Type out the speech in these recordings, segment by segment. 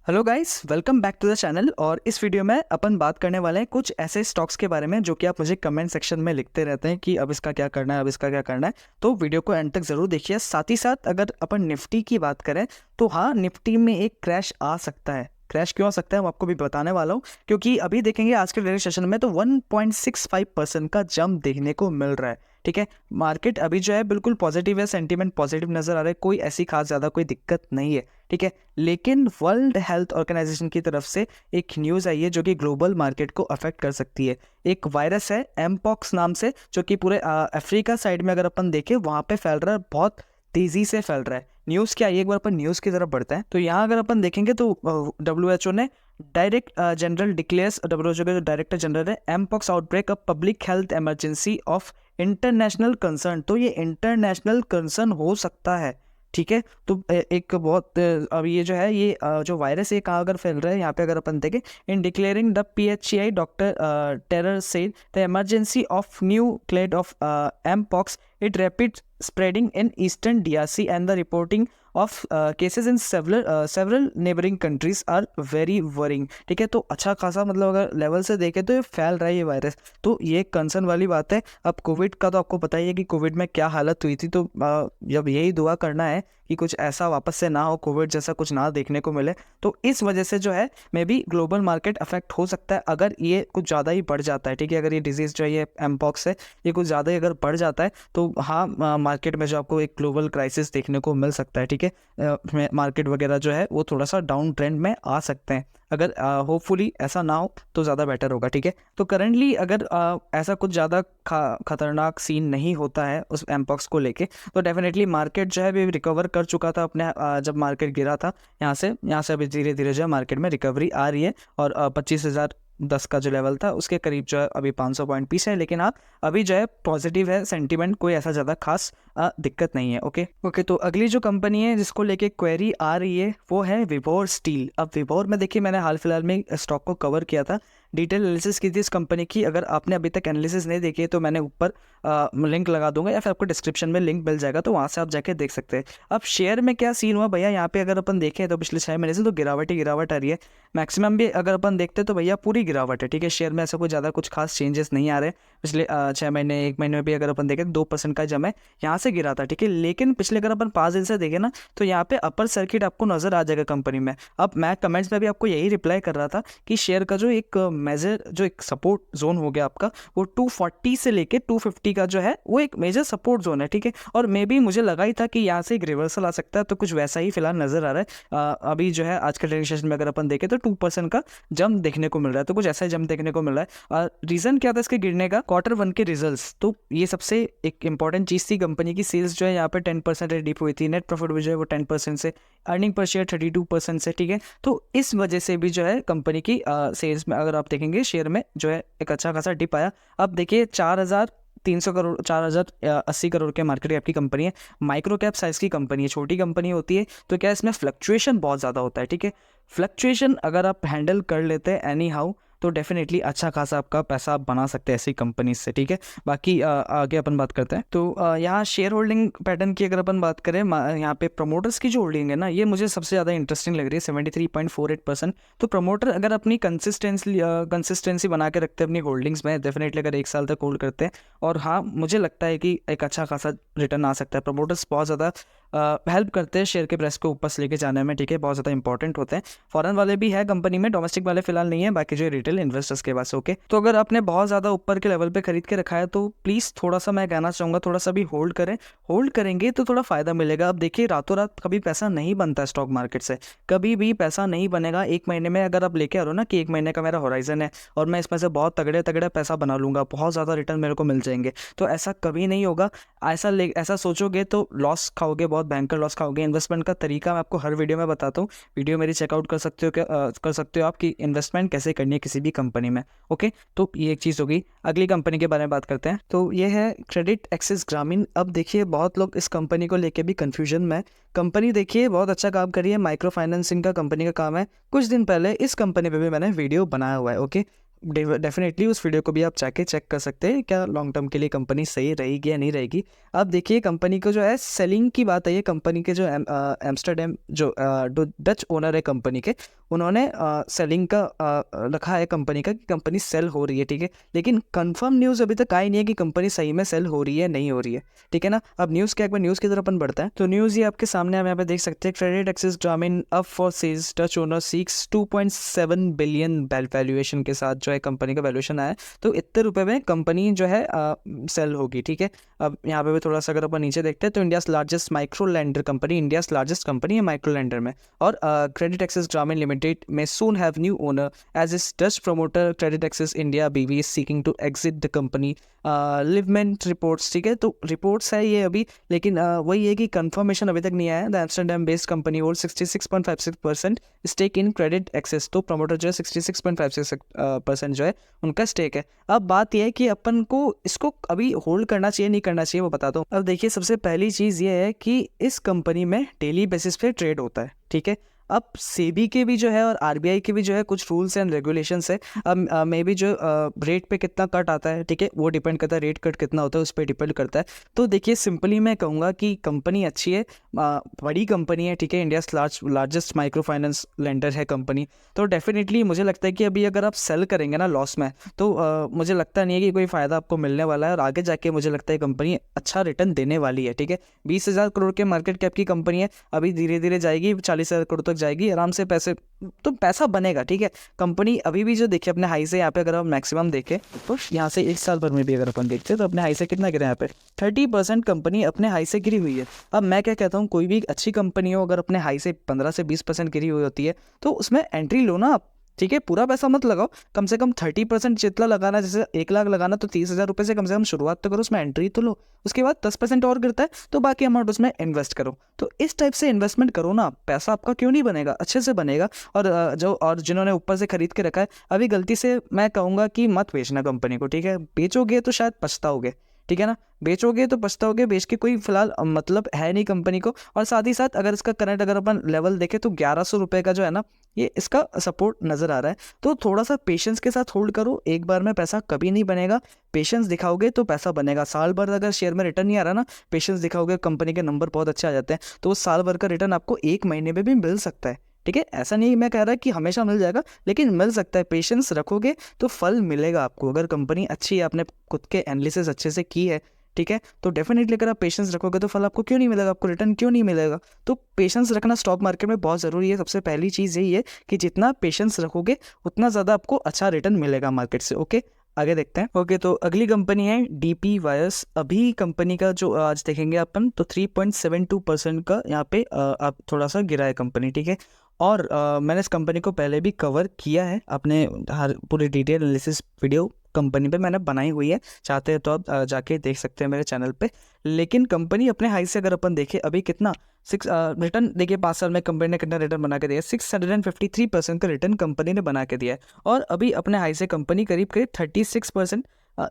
Hello guys, welcome back to the channel. और इस video में अपन बात करने वाले हैं कुछ ऐसे स्टॉक्स के बारे में जो कि आप मुझे कमेंट सेक्शन में लिखते रहते हैं कि अब इसका क्या करना है, अब इसका क्या करना है। तो वीडियो को एंड तक ज़रूर देखिए। साथ ही साथ अगर अपन निफ्टी की बात करें तो हाँ, निफ्टी में एक क्रैश आ सकता है। क्रैश क्यों आ सकता है वो आपको भी बताने वाला हूँ, क्योंकि अभी देखेंगे आज के ट्रेडिंग सेशन में तो 1.65% का जंप देखने को मिल रहा है। ठीक है, मार्केट अभी जो है बिल्कुल पॉजिटिव है, सेंटीमेंट पॉजिटिव नजर आ रहा है, कोई ऐसी खास ज़्यादा कोई दिक्कत नहीं है। ठीक है, लेकिन वर्ल्ड हेल्थ ऑर्गेनाइजेशन की तरफ से एक न्यूज़ आई है जो कि ग्लोबल मार्केट को अफेक्ट कर सकती है। एक वायरस है एमपॉक्स नाम से, जो कि पूरे अफ्रीका साइड में अगर अपन देखें वहाँ पे फैल रहा है, बहुत तेज़ी से फैल रहा है। न्यूज़ क्या है, एक बार अपन न्यूज़ की तरफ बढ़ते हैं। तो यहाँ अगर अपन देखेंगे तो WHO ने डायरेक्ट जनरल डिक्लेयर्स, WHO के जो डायरेक्टर जनरल है, mpox outbreak a public health emergency of international concern. तो ये इंटरनेशनल कंसर्न हो सकता है। ठीक है, तो एक बहुत अब ये जो है ये जो वायरस ये कहाँ अगर फैल रहा है, यहाँ पे अगर अपन देखें, in declaring the PHCI doctor Tedros said the emergency of new clade of mpox it rapid spreading in eastern DRC and the reporting of cases in several neighboring countries are very worrying। ठीक है, तो अच्छा खासा मतलब अगर level से देखें तो ये फैल रहा है ये वायरस, तो ये कंसर्न वाली बात है। अब कोविड का तो आपको पता ही है कि कोविड में क्या हालत हुई थी, तो जब यही दुआ करना है कि कुछ ऐसा वापस से ना हो, कोविड जैसा कुछ ना देखने को मिले। तो इस वजह से जो है may be global market affect हो सकता है अगर ये कुछ ज़्यादा ही बढ़ जाता है। ठीक है, अगर ये डिजीज़ जो है ये एमपॉक्स है, ये कुछ ज़्यादा ही अगर बढ़ जाता है तो हाँ, मार्केट में जो आपको एक ग्लोबल क्राइसिस देखने को मिल सकता है। ठीक है, मार्केट वगैरह जो है वो थोड़ा सा डाउन ट्रेंड में आ सकते हैं। अगर होपफुली ऐसा ना हो तो ज़्यादा बेटर होगा। ठीक है, तो करंटली अगर ऐसा कुछ ज़्यादा खतरनाक सीन नहीं होता है उस एमपॉक्स को लेके, तो डेफिनेटली मार्केट जो है भी रिकवर कर चुका था अपने जब मार्केट गिरा था। यहाँ से अभी धीरे धीरे जो है मार्केट में रिकवरी आ रही है, और 25,010 का जो लेवल था उसके करीब जो है अभी 500 पॉइंट पीछे है। लेकिन हाँ, अभी जो है पॉजिटिव है सेंटीमेंट, कोई ऐसा ज़्यादा खास दिक्कत नहीं है। ओके, तो अगली जो कंपनी है जिसको लेके क्वेरी आ रही है वो है विभोर स्टील। अब विभोर में देखिए, मैंने हाल फिलहाल में स्टॉक को कवर किया था, डिटेल एनालिसिस की थी इस कंपनी की। अगर आपने अभी तक एनालिसिस नहीं देखी है तो मैंने ऊपर लिंक लगा दूंगा, या फिर आपको डिस्क्रिप्शन में लिंक मिल जाएगा, तो वहाँ से आप जाके देख सकते हैं। अब शेयर में क्या सीन हुआ भैया, यहाँ पे अगर अपन देखें तो पिछले 6 महीने से तो गिरावट ही गिरावट आ रही है। मैक्सिमम भी अगर अपन देखते तो भैया पूरी गिरावट है। ठीक है, शेयर में ऐसा कोई ज़्यादा कुछ खास चेंजेस नहीं आ रहे। पिछले 6 महीने 1 महीने में भी अगर अपन देखें 2% का जम है, यहाँ से गिरा था। ठीक है, लेकिन पिछले अगर अपन 5 दिन से देखें ना तो यहाँ पे अपर सर्किट आपको नजर आ जाएगा कंपनी में। अब मैं कमेंट्स में भी आपको यही रिप्लाई कर रहा था कि शेयर का जो एक मेजर जो एक सपोर्ट जोन हो गया आपका, वो 240 से लेके 250 का जो है वो एक मेजर सपोर्ट जोन है। ठीक है, और मे भी मुझे लगा ही था कि यहाँ से एक रिवर्सल आ सकता है, तो कुछ वैसा ही फिलहाल नजर आ रहा है। अभी जो है आज के ट्रेडिंग सेशन में अगर अपन देखें तो 2% का जंप देखने को मिल रहा है, तो कुछ ऐसा ही जंप देखने को मिल रहा है। रीजन क्या था इसके गिरने का, Q1 के रिजल्ट्स, तो ये सबसे एक इंपॉर्टेंट चीज़ थी। कंपनी की सेल्स जो है यहाँ पे 10% डिप हुई थी, नेट प्रॉफिट भी जो है वो 10% से, अर्निंग पर शेयर 32% से। ठीक है, तो इस वजह से भी जो है कंपनी की सेल्स में अगर आप देखेंगे शेयर में जो है एक अच्छा खासा डिप आया। अब देखिए 4,300 करोड़, 4,080 करोड़ के मार्केट कैप की कंपनी है, माइक्रो कैप साइज की कंपनी है, छोटी कंपनी होती है, तो क्या इसमें फ्लक्चुएशन बहुत ज़्यादा होता है। ठीक है, फ्लक्चुएशन अगर आप हैंडल कर लेते हैं एनी हाउ तो डेफिनेटली अच्छा खासा आपका पैसा आप बना सकते हैं ऐसी कंपनी से। ठीक है, बाकी आगे अपन बात करते हैं। तो यहाँ शेयर होल्डिंग पैटर्न की अगर अपन बात करें, यहाँ पे प्रमोटर्स की जो होल्डिंग है ना, ये मुझे सबसे ज़्यादा इंटरेस्टिंग लग रही है, 73.48%। तो प्रमोटर अगर अपनी कंसिस्टेंसी बना के रखते हैं अपनी होल्डिंग्स में, डेफिनेटली अगर 1 साल तक होल्ड करते हैं, और हाँ मुझे लगता है कि एक अच्छा खासा रिटर्न आ सकता है। प्रमोटर्स बहुत ज़्यादा हेल्प करते हैं शेयर के प्राइस को ऊपर से लेके जाने में। ठीक है, बहुत ज़्यादा इंपॉर्टेंट होते हैं। फॉरेन वाले भी है कंपनी में, डोमेस्टिक वाले फिलहाल नहीं है, बाकी जो रिटेल इन्वेस्टर्स के पास। ओके, तो अगर आपने बहुत ज़्यादा ऊपर के लेवल पे खरीद के रखा है तो प्लीज़ थोड़ा सा मैं कहना चाहूँगा थोड़ा सा भी होल्ड करें। होल्ड करेंगे तो थोड़ा फ़ायदा मिलेगा। अब देखिए रातों रात कभी पैसा नहीं बनता है स्टॉक मार्केट से, कभी भी पैसा नहीं बनेगा। 1 महीने में अगर आप लेके आ रहे हो ना कि 1 महीने का मेरा होराइजन है और मैं इसमें से बहुत तगड़े तगड़े पैसा बना लूँगा, बहुत ज़्यादा रिटर्न मेरे को मिल जाएंगे, तो ऐसा कभी नहीं होगा। ऐसा सोचोगे तो लॉस खाओगे, बहुत भयंकर लॉस खाओगे। इन्वेस्टमेंट का तरीका मैं आपको हर वीडियो में बताता हूँ, वीडियो मेरी चेकआउट कर सकते हो, कर सकते हो आप कि इन्वेस्टमेंट कैसे करनी है किसी भी कंपनी में। ओके, तो ये एक चीज़ होगी। अगली कंपनी के बारे में बात करते हैं, तो ये है क्रेडिट एक्सिस ग्रामीण। अब देखिए बहुत लोग इस कंपनी को लेके भी कंफ्यूजन में। कंपनी देखिए बहुत अच्छा काम करी है, माइक्रो फाइनेंसिंग का कंपनी का काम है। कुछ दिन पहले इस कंपनी पे भी मैंने वीडियो बनाया हुआ है। ओके, डेफिनेटली उस वीडियो को भी आप जाके चेक कर सकते हैं, क्या लॉन्ग टर्म के लिए कंपनी सही रहेगी या नहीं रहेगी। अब देखिए कंपनी को जो है सेलिंग की बात है, ये कंपनी के जो एम्स्टरडेम जो डच ओनर है कंपनी के, उन्होंने सेलिंग का रखा है कंपनी का कि कंपनी सेल हो रही है, ठीक है, लेकिन कंफर्म न्यूज़ अभी तक आई नहीं है कि कंपनी सही में सेल हो रही है नहीं हो रही है, ठीक है ना। अब न्यूज़ क्या, एक बार न्यूज़ की तरफ अपन बढ़ता है तो न्यूज़ ये आपके सामने हम यहाँ पे देख सकते हैं, credit access Grameen up for sales, Dutch owner seeks 2.7 billion valuation के साथ जो है कंपनी का वैल्यूएशन आया, तो इतने रुपए में कंपनी जो है सेल होगी, ठीक है। अब यहाँ पे भी थोड़ा सा अगर अपन नीचे देखते हैं तो India's largest micro lender company, India's largest company है माइक्रो लेंडर में, और क्रेडिट एक्सिस ग्रामीण लिमिटेड में soon have new owner as its Dutch promoter credit access India BV is seeking to exit the company, Livemint reports, ठीक है। तो reports है ये अभी, लेकिन वही है कि कंफर्मेशन अभी तक नहीं आया। The Amsterdam based company hold 66.56% stake in credit access, तो प्रमोटर जो है 66.56% जो है उनका स्टेक है। अब बात यह है कि अपन को इसको अभी होल्ड करना चाहिए नहीं करना चाहिए वो बताता हूँ। अब देखिए, सबसे पहली चीज़ ये है कि इस कंपनी में डेली बेसिस पे ट्रेड होता है, ठीक है। अब सेबी के भी जो है और आरबीआई के भी जो है कुछ रूल्स एंड रेगुलेशंस है। अब मे बी जो रेट पे कितना कट आता है, ठीक है, वो डिपेंड करता है, रेट कट कितना होता है उस पर डिपेंड करता है। तो देखिए, सिंपली मैं कहूँगा कि कंपनी अच्छी है, बड़ी कंपनी है, ठीक है, India largest micro finance lender है कंपनी। तो डेफिनेटली मुझे लगता है कि अभी अगर आप सेल करेंगे ना लॉस में, तो मुझे लगता नहीं है कि कोई फ़ायदा आपको मिलने वाला है, और आगे जाके मुझे लगता है कंपनी अच्छा रिटर्न देने वाली है, ठीक है। 20,000 करोड़ के मार्केट कैप की कंपनी है, अभी धीरे धीरे जाएगी 40,000 करोड़ तक जाएगी आराम से, पैसे तो पैसा बनेगा, ठीक है। कंपनी अभी भी जो देखिए अपने हाई से यहाँ पे अगर आप मैक्सिमम देखें तो यहाँ से 1 साल भर में भी अगर अपन देखते हैं तो अपने हाई से कितना गिरा है यहाँ पे 30% कंपनी अपने हाई से गिरी हुई है। अब मैं क्या कहता हूँ, कोई भी अच्छी कंपनी हो अगर अपने हाई से 15 से 20% गिरी हुई होती है तो उसमें एंट्री लो ना आप, ठीक है। पूरा पैसा मत लगाओ, कम से कम 30% जितना लगाना, जैसे 1 लाख लगाना तो 30,000 रुपये से कम शुरुआत तो करो, उसमें एंट्री तो लो, उसके बाद 10% और गिरता है तो बाकी अमाउंट उसमें इन्वेस्ट करो। तो इस टाइप से इन्वेस्टमेंट करो ना, पैसा आपका क्यों नहीं बनेगा, अच्छे से बनेगा। और जिन्होंने ऊपर से खरीद के रखा है, अभी गलती से मैं कहूँगा कि मत बेचना कंपनी को, ठीक है। बेचोगे तो शायद पछताओगे, ठीक है ना, बेचोगे तो पछताओगे, बेच के कोई फिलहाल मतलब है नहीं कंपनी को। और साथ ही साथ अगर इसका करंट अगर अपन लेवल देखें तो 1100 रुपये का जो है ना, ये इसका सपोर्ट नज़र आ रहा है। तो थोड़ा सा पेशेंस के साथ होल्ड करो, एक बार में पैसा कभी नहीं बनेगा, पेशेंस दिखाओगे तो पैसा बनेगा। साल भर अगर शेयर में रिटर्न नहीं आ रहा ना, पेशेंस दिखाओगे, कंपनी के नंबर बहुत अच्छे आ जाते हैं, तो उस साल भर का रिटर्न आपको 1 महीने में भी मिल सकता है, ठीक है। ऐसा नहीं मैं कह रहा कि हमेशा मिल जाएगा, लेकिन मिल सकता है, पेशेंस रखोगे तो फल मिलेगा आपको। अगर कंपनी अच्छी है, आपने खुद के एनालिसिस अच्छे से की है, ठीक है, तो डेफिनेटली अगर आप पेशेंस रखोगे तो फल आपको क्यों नहीं मिलेगा, आपको रिटर्न क्यों नहीं मिलेगा। तो पेशेंस रखना स्टॉक मार्केट में बहुत ज़रूरी है। सबसे पहली चीज़ यही है कि जितना पेशेंस रखोगे उतना ज़्यादा आपको अच्छा रिटर्न मिलेगा मार्केट से। ओके, आगे देखते हैं। ओके, तो अगली कंपनी है डीपी वायर्स। अभी कंपनी का जो आज देखेंगे अपन तो 3.72% का यहाँ पे आप थोड़ा सा गिरा है कंपनी, ठीक है। और मैंने इस कंपनी को पहले भी कवर किया है, अपने हर पूरी डिटेल एनालिसिस वीडियो कंपनी पे मैंने बनाई हुई है, चाहते हैं तो आप जाके देख सकते हैं मेरे चैनल पे। लेकिन कंपनी अपने हाई से अगर अपन देखें अभी कितना रिटर्न देखिए, 5 साल में कंपनी ने कितना रिटर्न बना के दिया है, 653% का रिटर्न कंपनी ने बना के दिया है। और अभी अपने हाई से कंपनी करीब करीब 36%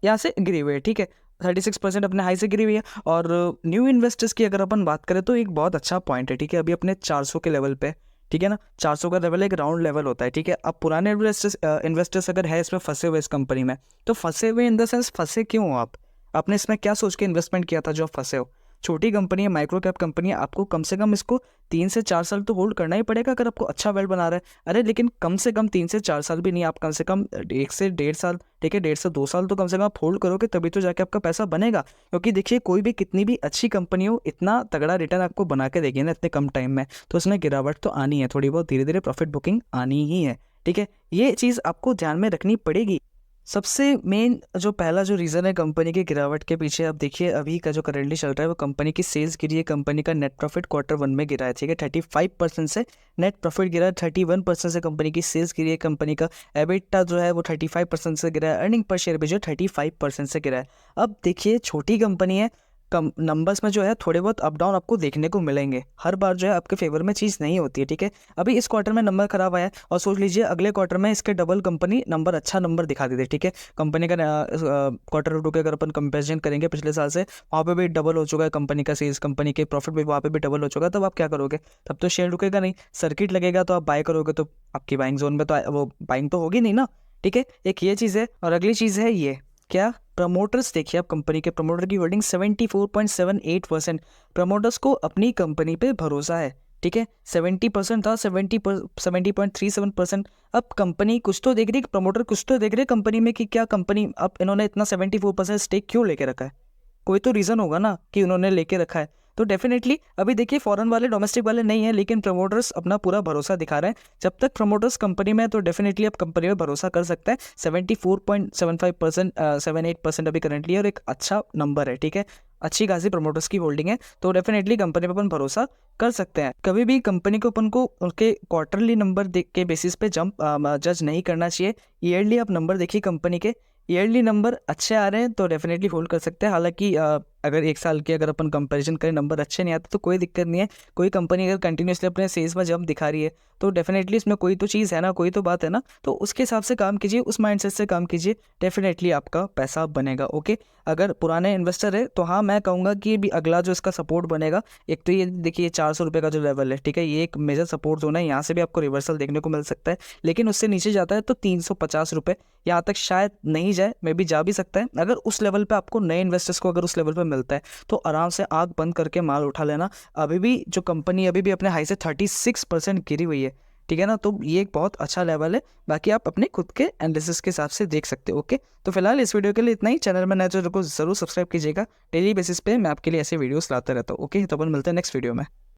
यहाँ से गिरी हुई है, ठीक है, 36% अपने हाई से गिरी हुई है। और न्यू इन्वेस्टर्स की अगर अपन बात करें तो एक बहुत अच्छा पॉइंट है, ठीक है, अभी अपने 400 के लेवल पे, ठीक है ना, 400 का लेवल एक राउंड लेवल होता है, ठीक है। अब पुराने इन्वेस्टर्स अगर है इसमें फंसे हुए इस कंपनी में, तो फंसे हुए इन द सेंस फंसे क्यों हो आप, आपने इसमें क्या सोच के इन्वेस्टमेंट किया था जो आप फंसे हो। छोटी कंपनी है, माइक्रो कैप कंपनी है, आपको कम से कम इसको 3 से 4 साल तो होल्ड करना ही पड़ेगा अगर आपको अच्छा वेल्थ बना रहा है। अरे लेकिन कम से कम 3 से 4 साल भी नहीं, आप कम से कम 1 से 1.5 साल, ठीक है, 1.5 से 2 साल तो कम से कम आप होल्ड करोगे, तभी तो जाके आपका पैसा बनेगा। क्योंकि देखिए, कोई भी कितनी भी अच्छी कंपनी हो, इतना तगड़ा रिटर्न आपको बना के देगी ना इतने कम टाइम में, तो उसमें गिरावट तो आनी है, थोड़ी बहुत धीरे धीरे प्रॉफिट बुकिंग आनी ही है, ठीक है। ये चीज़ आपको ध्यान में रखनी पड़ेगी। सबसे मेन जो पहला जो रीज़न है कंपनी की गिरावट के पीछे, अब देखिए अभी का जो करंटली चल रहा है वो कंपनी की सेल्स गिरी है, कंपनी का नेट प्रॉफिट Q1 में गिरा है, ठीक है, 35% से नेट प्रॉफिट गिरा है, 31% से कंपनी की सेल्स गिरी है, कंपनी का एबिटा जो है वो 35% से गिरा है, अर्निंग पर शेयर भी जो 35% से गिरा है। अब देखिए, छोटी कंपनी है, कम नंबर्स में जो है थोड़े बहुत अप डाउन आपको देखने को मिलेंगे, हर बार जो है आपके फेवर में चीज़ नहीं होती है, ठीक है। अभी इस क्वार्टर में नंबर खराब आया और सोच लीजिए अगले क्वार्टर में इसके डबल कंपनी नंबर अच्छा नंबर दिखा देती है, ठीक है। कंपनी का Q2 के अगर अपन कंपेरिजन करेंगे पिछले साल से, वहाँ पे भी डबल हो चुका है कंपनी का सेल्स, कंपनी के प्रॉफिट भी वहाँ पे भी डबल हो चुका है, तब आप क्या करोगे, तब तो शेयर रुकेगा नहीं, सर्किट लगेगा तो आप बाय करोगे, तो आपकी बाइंग जोन में तो वो बाइंग तो होगी नहीं ना, ठीक है। एक ये चीज़ है, और अगली चीज़ है ये क्या, प्रमोटर्स देखिए, आप कंपनी के प्रमोटर की होल्डिंग 74.78%। प्रमोटर्स को अपनी कंपनी पे भरोसा है, ठीक है, 70% था, 70.37%। अब कंपनी कुछ तो देख रही है, प्रमोटर कुछ तो देख रहे हैं कंपनी में कि क्या कंपनी, अब इन्होंने इतना 74% स्टेक क्यों लेके रखा है, कोई तो रीज़न होगा ना कि उन्होंने लेके रखा है। तो डेफिनेटली अभी देखिए फॉरेन वाले डोमेस्टिक वाले नहीं है, लेकिन प्रमोटर्स अपना पूरा भरोसा दिखा रहे हैं। जब तक प्रमोटर्स कंपनी में है तो डेफिनेटली आप कंपनी में भरोसा कर सकते हैं। 74.75%, 78% अभी करंटली है और एक अच्छा नंबर है, ठीक है, अच्छी खासी प्रमोटर्स की होल्डिंग है, तो डेफिनेटली कंपनी पर अपन भरोसा कर सकते हैं। कभी भी कंपनी को अपन को उनके क्वार्टरली नंबर देख के बेसिस पे जज नहीं करना चाहिए। ईयरली आप नंबर देखिए कंपनी के, ईयरली नंबर अच्छे आ रहे हैं तो डेफिनेटली होल्ड कर सकते हैं। हालांकि अगर एक साल के अगर अपन कंपैरिजन करें नंबर अच्छे नहीं आते तो कोई दिक्कत नहीं है। कोई कंपनी अगर कंटिन्यूसली अपने सेल्स में जंप दिखा रही है तो डेफिनेटली इसमें कोई तो चीज़ है ना, कोई तो बात है ना, तो उसके हिसाब से काम कीजिए, उस माइंडसेट से काम कीजिए, डेफिनेटली आपका पैसा बनेगा। ओके, अगर पुराने इन्वेस्टर है तो हाँ मैं कहूँगा कि भी अगला जो इसका सपोर्ट बनेगा, एक तो ये देखिए 400 रुपये का जो लेवल है, ठीक है, ये एक मेजर सपोर्ट जोन है, यहाँ से भी आपको रिवर्सल देखने को मिल सकता है। लेकिन उससे नीचे जाता है तो 350 रुपये, यहाँ तक शायद नहीं जाए, मे भी जा भी सकता है। अगर उस लेवल पे आपको नए इन्वेस्टर्स को अगर उस लेवल पे मिलता है तो आराम से आंख बंद करके माल उठा लेना। अभी भी जो कंपनी अभी भी अपने हाई से 36% गिरी हुई है, ठीक है ना, तो ये एक बहुत अच्छा लेवल है। बाकी आप अपने खुद के एनालिसिस के हिसाब से देख सकते हो। ओके, तो फिलहाल इस वीडियो के लिए इतना ही। चैनल में नए तो जरूर सब्सक्राइब कीजिएगा, डेली बेसिस पे मैं आपके लिए ऐसे वीडियोस लाते रहता हूँ। ओके, तो अपन मिलते हैं नेक्स्ट वीडियो में।